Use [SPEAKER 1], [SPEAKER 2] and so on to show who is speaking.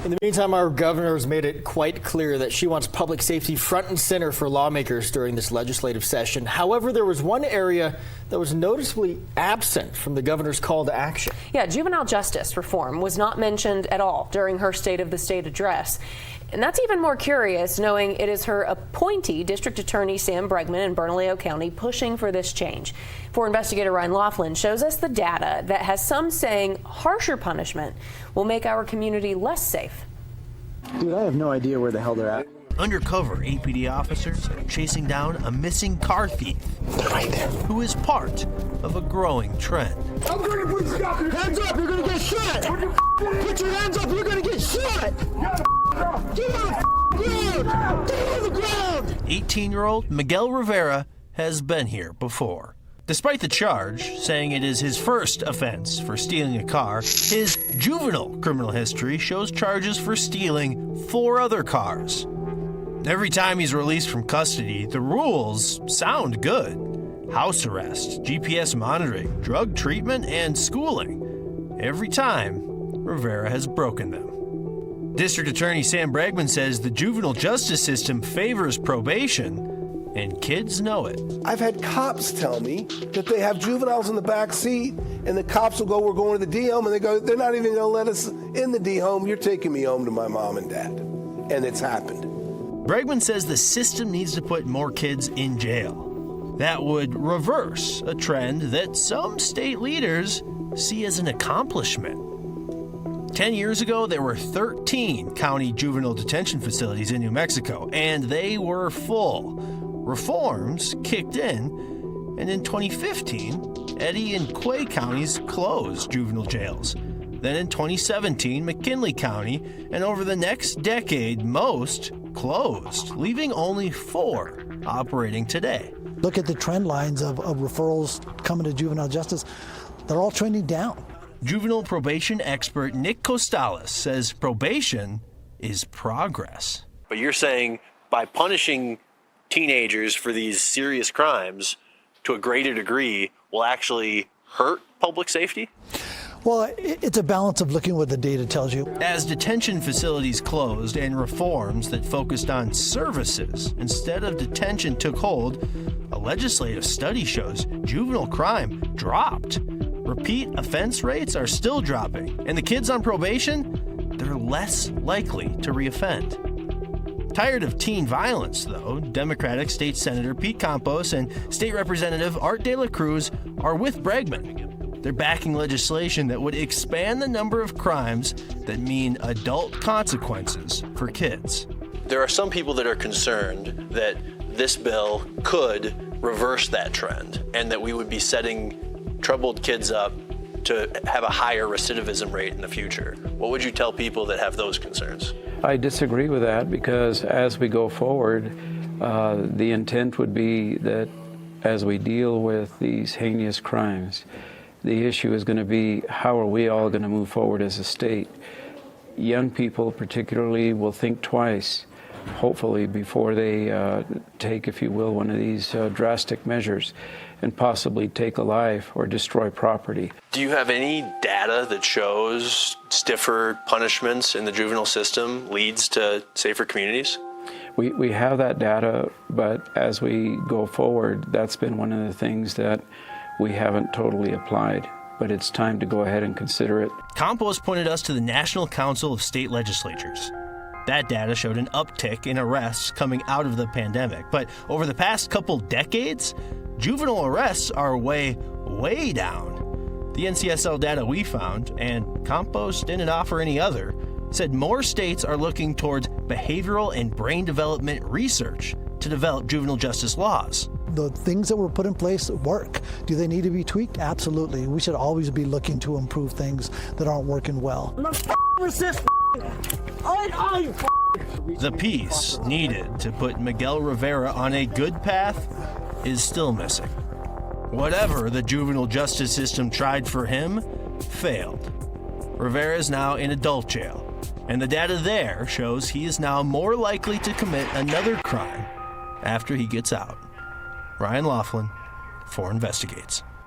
[SPEAKER 1] In the meantime, our governor has made it quite clear that she wants public safety front and center for lawmakers during this legislative session. However, there was one area that was noticeably absent from the governor's call to action.
[SPEAKER 2] Yeah, juvenile justice reform was not mentioned at all during her State of the State address. And that's even more curious, knowing it is her appointee, District Attorney Sam Bregman in Bernalillo County, pushing for this change. For investigator Ryan Laughlin shows us the data that has some saying harsher punishment will make our community less safe.
[SPEAKER 3] Dude, I have no idea where the hell they're at.
[SPEAKER 4] Undercover APD officers are chasing down a missing car thief.
[SPEAKER 3] They're right there.
[SPEAKER 4] Who is part of a growing trend.
[SPEAKER 3] I'm gonna put hands up, you're gonna get shot! Put your hands up, you're gonna get shot! Get on the ground! Get on the ground!
[SPEAKER 4] 18-year-old Miguel Rivera has been here before. Despite the charge, saying it is his first offense for stealing a car, his juvenile criminal history shows charges for stealing 4 other cars. Every time he's released from custody, the rules sound good. House arrest, GPS monitoring, drug treatment, and schooling. Every time, Rivera has broken them. District Attorney Sam Bregman says the juvenile justice system favors probation, and kids know it.
[SPEAKER 5] I've had cops tell me that they have juveniles in the back seat, and the cops will go, "We're going to the D home," and they go, "They're not even going to let us in the D home. You're taking me home to my mom and dad." And it's happened.
[SPEAKER 4] Bregman says the system needs to put more kids in jail. That would reverse a trend that some state leaders see as an accomplishment. 10 years ago, there were 13 county juvenile detention facilities in New Mexico, and they were full. Reforms kicked in, and in 2015, Eddy and Quay counties closed juvenile jails. Then in 2017, McKinley County, and over the next decade, most closed, leaving only 4 operating today.
[SPEAKER 6] Look at the trend lines of referrals coming to juvenile justice. They're all trending down.
[SPEAKER 4] Juvenile probation expert Nick Costales says probation is progress.
[SPEAKER 7] But you're saying by punishing teenagers for these serious crimes to a greater degree will actually hurt public safety?
[SPEAKER 6] Well, it's a balance of looking what the data tells you.
[SPEAKER 4] As detention facilities closed and reforms that focused on services instead of detention took hold, a legislative study shows juvenile crime dropped. Repeat offense rates are still dropping, and the kids on probation, they're less likely to reoffend. Tired of teen violence, though, Democratic State Senator Pete Campos and State Representative Art De La Cruz are with Bregman. They're backing legislation that would expand the number of crimes that mean adult consequences for kids.
[SPEAKER 7] There are some people that are concerned that this bill could reverse that trend and that we would be setting troubled kids up to have a higher recidivism rate in the future. What would you tell people that have those concerns?
[SPEAKER 8] I disagree with that because as we go forward, the intent would be that as we deal with these heinous crimes, the issue is going to be how are we all going to move forward as a state. Young people particularly will think twice, hopefully, before they take, if you will, one of these drastic measures and possibly take a life or destroy property.
[SPEAKER 7] Do you have any data that shows stiffer punishments in the juvenile system leads to safer communities?
[SPEAKER 8] We have that data, but as we go forward, that's been one of the things that we haven't totally applied, but it's time to go ahead and consider it.
[SPEAKER 4] Campos pointed us to the National Council of State Legislatures. That data showed an uptick in arrests coming out of the pandemic, but over the past couple decades, juvenile arrests are way down. The NCSL data we found, and Campos didn't offer any other, said more states are looking towards behavioral and brain development research to develop juvenile justice laws.
[SPEAKER 6] The things that were put in place work. Do they need to be tweaked? Absolutely. We should always be looking to improve things that aren't working well.
[SPEAKER 4] The piece needed to put Miguel Rivera on a good path is still missing. Whatever the juvenile justice system tried for him failed. Rivera is now in adult jail, and the data there shows he is now more likely to commit another crime after he gets out. Ryan Laughlin, 4 Investigates.